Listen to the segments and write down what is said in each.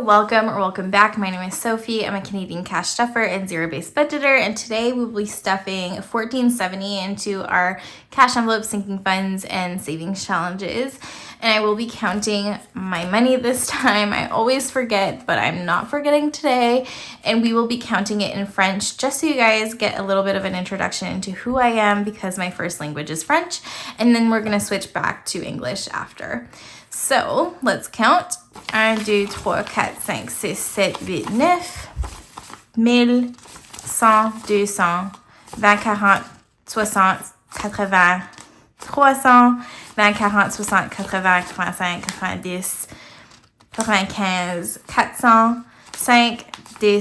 welcome or welcome back. My name is Sophie. I'm a Canadian cash stuffer and zero-based budgeter, and today we'll be stuffing $14.70 into our cash envelope sinking funds and savings challenges. And I will be counting my money this time. I always forget, but I'm not forgetting today. And we will be counting it in French just so you guys get a little bit of an introduction into who I am, because my first language is French. And then we're going to switch back to English after. So let's count. 1, 2, 3, 4, 5, 6, 7, 8, 9, 1000, 100, 200, 20, 40, 60, 80, 300, 20, 40, 60, 80, 85, 90, 95, 400, 5, 10, 15,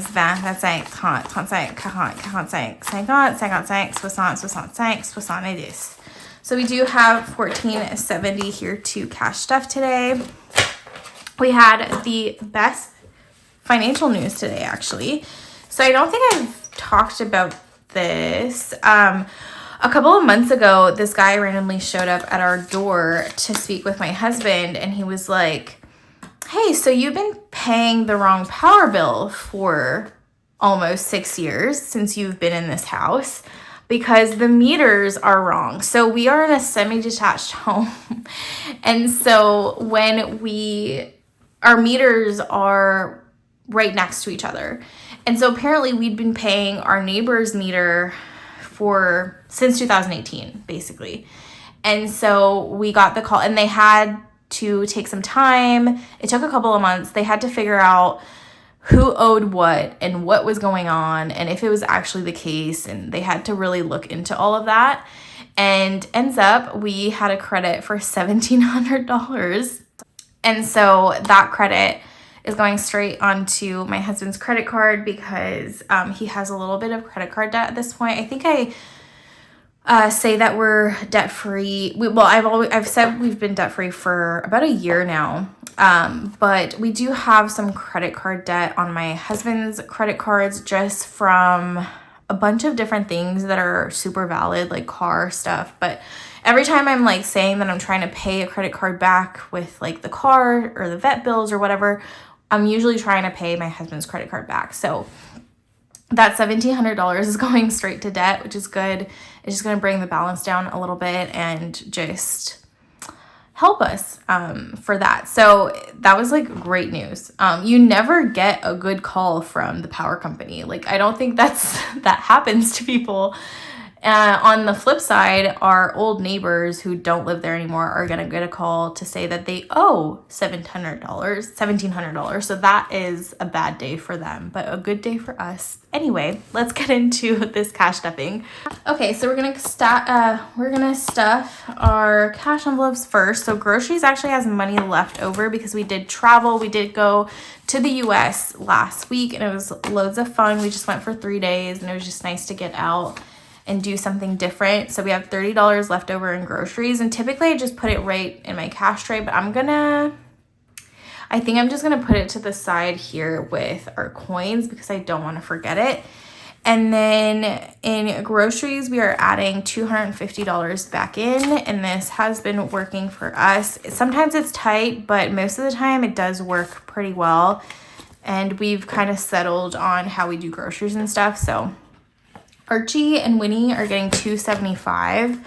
20, 25, 30, 35, 40, 45, 50, 55, 60, 65, 70. So we do have $14.70 here to cash stuff today. We had the best financial news today, actually. So I don't think I've talked about this. A couple of months ago, this guy randomly showed up at our door to speak with my husband, and he was like, hey, so you've been paying the wrong power bill for almost 6 years since you've been in this house, because the meters are wrong. So we are in a semi-detached home. And so when our meters are right next to each other. And so apparently we'd been paying our neighbor's meter since 2018, basically. And so we got the call, and they had to take some time. It took a couple of months. They had to figure out who owed what and what was going on and if it was actually the case, and they had to really look into all of that. And ends up we had a credit for $1,700, and so that credit is going straight onto my husband's credit card because he has a little bit of credit card debt at this point. I think I say that we're debt free. I've said we've been debt free for about a year now. But we do have some credit card debt on my husband's credit cards, just from a bunch of different things that are super valid, like car stuff. But every time I'm like saying that I'm trying to pay a credit card back with like the car or the vet bills or whatever, I'm usually trying to pay my husband's credit card back. So that $1,700 is going straight to debt, which is good. It's just going to bring the balance down a little bit and just help us for that. So that was like great news. You never get a good call from the power company. Like, I don't think that happens to people. On the flip side, our old neighbors who don't live there anymore are going to get a call to say that they owe $1,700. So that is a bad day for them, but a good day for us. Anyway, let's get into this cash stuffing. Okay, so we're gonna stuff our cash envelopes first. So groceries actually has money left over because we did travel. We did go to the US last week, and it was loads of fun. We just went for 3 days, and it was just nice to get out and do something different. So we have $30 left over in groceries, and typically I just put it right in my cash tray, but I think I'm just gonna put it to the side here with our coins because I don't want to forget it. And then in groceries, we are adding $250 back in, and this has been working for us. Sometimes it's tight, but most of the time it does work pretty well. And we've kind of settled on how we do groceries and stuff. So Archie and Winnie are getting $275.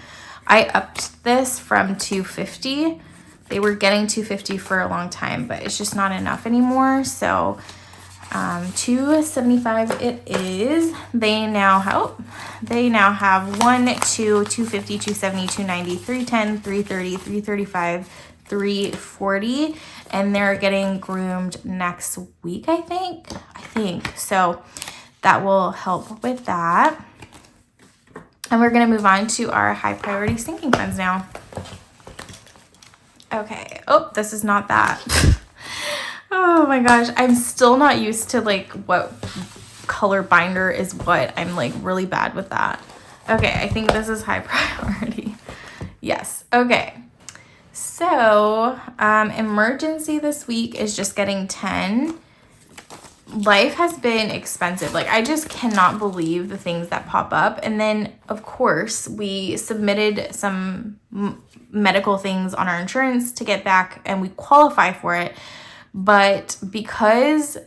I upped this from $250. They were getting $250 for a long time, but it's just not enough anymore. So $275 it is. They now have 1, 2, $250, $270, $290, $310, $330, $335, $340, and they're getting groomed next week, I think. So that will help with that. And we're going to move on to our high priority sinking funds now. Okay. Oh, this is not that. Oh my gosh. I'm still not used to like what color binder is what. I'm like really bad with that. Okay. I think this is high priority. Yes. Okay. So, emergency this week is just getting 10. Life has been expensive. Like, I just cannot believe the things that pop up. And then, of course, we submitted some medical things on our insurance to get back, and we qualify for it. but because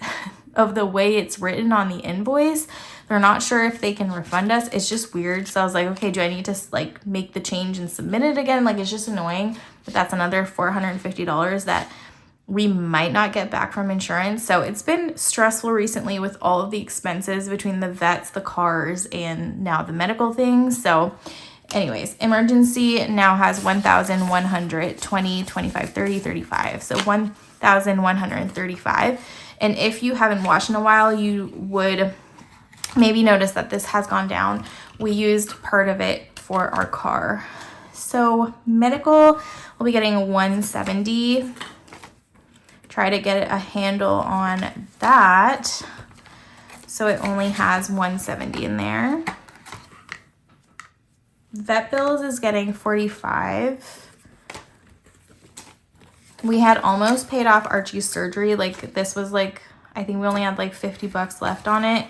of the way it's written on the invoice, they're not sure if they can refund us. It's just weird. So I was like, okay, do I need to like make the change and submit it again? Like, it's just annoying. But that's another $450 that we might not get back from insurance. So it's been stressful recently with all of the expenses between the vets, the cars, and now the medical things. So anyways, emergency now has 1,100, 20, 25, 30, 35. So 1,135. And if you haven't watched in a while, you would maybe notice that this has gone down. We used part of it for our car. So medical will be getting 170. Try to get a handle on that. So it only has 170 in there. Vet bills is getting 45. We had almost paid off Archie's surgery. Like, this was like, I think we only had like $50 left on it.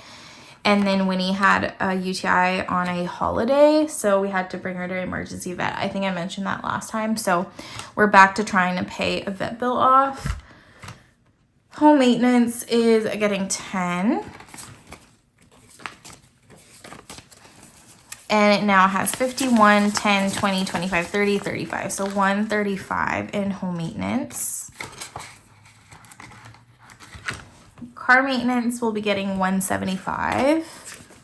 And then Winnie had a UTI on a holiday, so we had to bring her to emergency vet. I think I mentioned that last time. So we're back to trying to pay a vet bill off. Home maintenance is getting 10. And it now has 51, 10, 20, 25, 30, 35. So 135 in home maintenance. Car maintenance will be getting 175.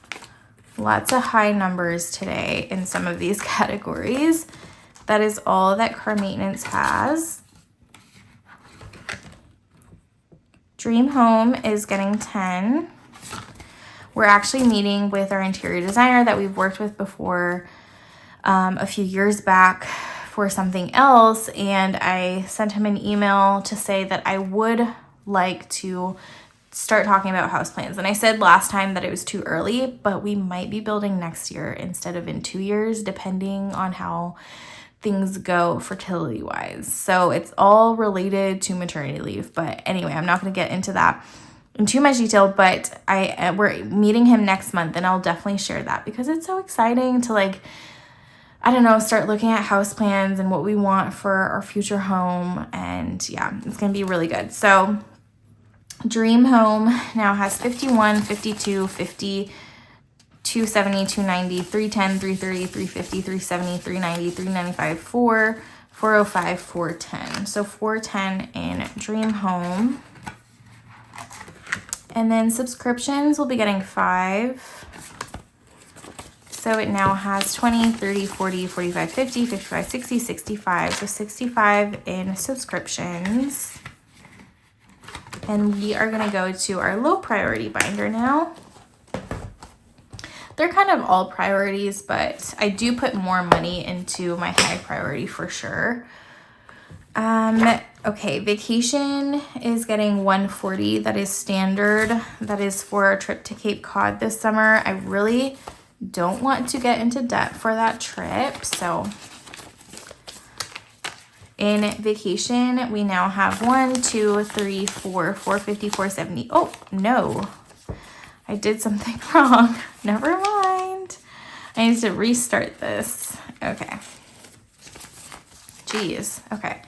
Lots of high numbers today in some of these categories. That is all that car maintenance has. Dream Home is getting 10. We're actually meeting with our interior designer that we've worked with before a few years back for something else. And I sent him an email to say that I would like to start talking about houseplants. And I said last time that it was too early, but we might be building next year instead of in 2 years, depending on how things go fertility wise. So it's all related to maternity leave. But anyway, I'm not going to get into that in too much detail, but we're meeting him next month, and I'll definitely share that because it's so exciting to, like, I don't know, start looking at house plans and what we want for our future home. And yeah, it's going to be really good. So Dream Home now has 51, 52, 50, 270, 290, 310, 330, 350, 370, 390, 395, 405, 410. So 410 in Dream Home. And then subscriptions will be getting 5. So it now has 20, 30, 40, 45, 50, 55, 60, 65. So 65 in subscriptions. And we are going to go to our low priority binder now. They're kind of all priorities, but I do put more money into my high priority for sure. Okay, vacation is getting 140. That is standard. That is for our trip to Cape Cod this summer. I really don't want to get into debt for that trip. So in vacation, we now have 1, 2, 3, 4, 450, 470. Oh, no. I did something wrong. Never mind. I need to restart this. Okay. Jeez. Okay.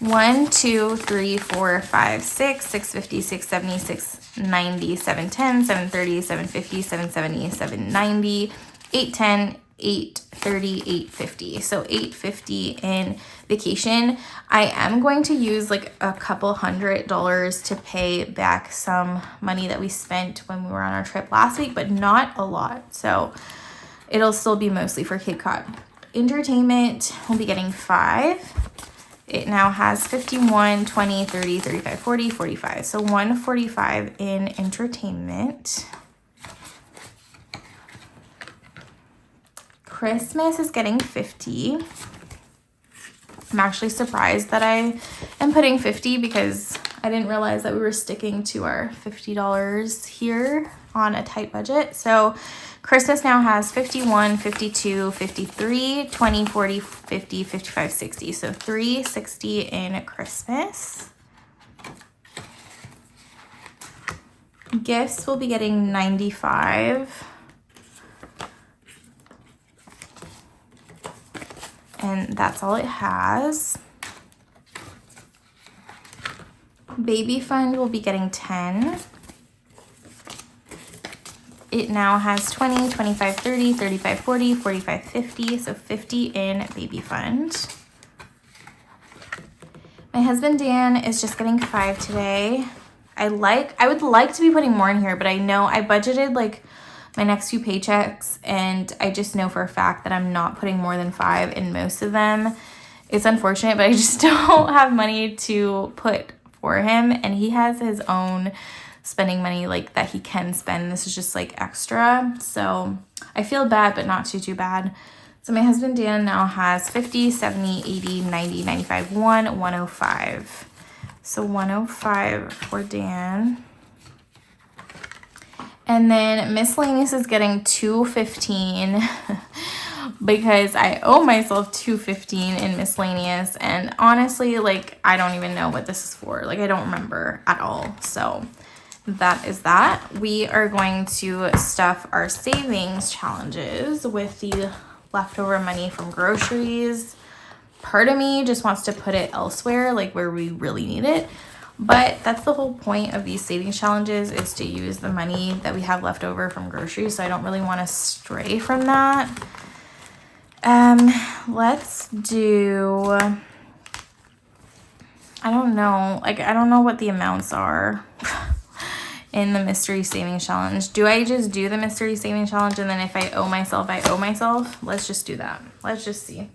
1, 2, 3, 4, 5, 6, 650, 670, 690, 710, 730, 750, 770, 790, 810, 830, 850. So 850 in vacation. I am going to use like a couple $100 to pay back some money that we spent when we were on our trip last week, but not a lot. So it'll still be mostly for Cape Cod. Entertainment will be getting 5. It now has 51, 20, 30, 35, 40, 45. So 145 in entertainment. Christmas is getting 50. I'm actually surprised that I am putting 50 because I didn't realize that we were sticking to our $50 here on a tight budget. So Christmas now has 51, 52, 53, 20, 40, 50, 55, 60. So 360 in Christmas. Gifts will be getting 95. And that's all it has. Baby fund will be getting 10. It now has 20, 25, 30, 35, 40, 45, 50. So 50 in baby fund. My husband Dan is just getting 5 today. I would like to be putting more in here, but I know I budgeted like my next few paychecks, and I just know for a fact that I'm not putting more than 5 in most of them. It's unfortunate, but I just don't have money to put for him, and he has his own spending money like that he can spend. This is just like extra, so I feel bad, but not too bad. So my husband Dan now has 50, 70, 80, 90, 95, 105. So 105 for Dan. And then miscellaneous is getting 215 because I owe myself 215 in miscellaneous. And honestly, like, I don't even know what this is for. Like, I don't remember at all. So that is that. We are going to stuff our savings challenges with the leftover money from groceries. Part of me just wants to put it elsewhere, like where we really need it. But that's the whole point of these savings challenges, is to use the money that we have left over from groceries. So I don't really want to stray from that. Let's do, I don't know. Like, I don't know what the amounts are in the mystery savings challenge. Do I just do the mystery savings challenge, and then if I owe myself, I owe myself? Let's just do that. Let's just see.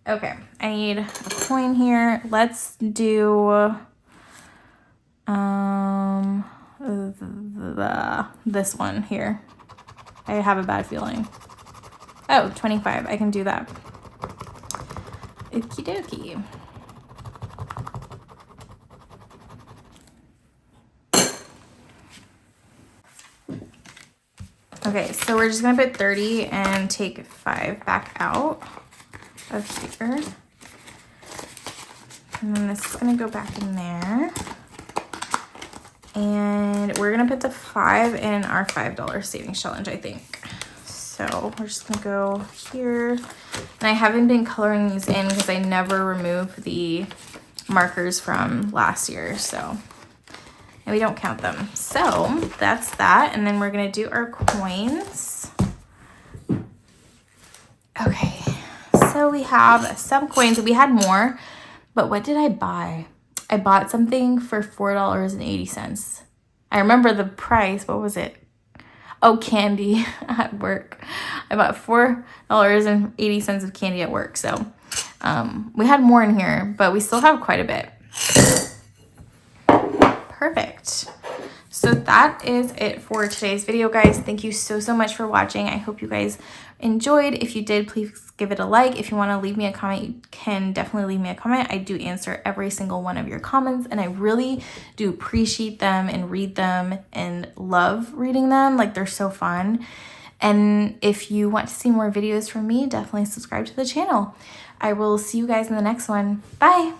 Okay, I need a coin here. Let's do this one here. I have a bad feeling. Oh, 25. I can do that. Okie dokie. Okay, so we're just gonna put 30 and take 5 back out of here. And then this is gonna go back in there. And we're gonna put the 5 in our $5 savings challenge, I think. So we're just gonna go here. And I haven't been coloring these in because I never removed the markers from last year, so, and we don't count them. So that's that. And then we're gonna do our coins. Okay, so we have some coins. We had more, but what did I buy? I bought something for $4.80. I remember the price. What was it? Oh, candy at work. I bought $4.80 of candy at work. So we had more in here, but we still have quite a bit. Perfect. So that is it for today's video, guys. Thank you so much for watching. I hope you guys enjoyed. If you did, please give it a like. If you want to leave me a comment, you can definitely leave me a comment. I do answer every single one of your comments, and I really do appreciate them and read them and love reading them. Like, they're so fun. And if you want to see more videos from me, definitely subscribe to the channel. I will see you guys in the next one. Bye.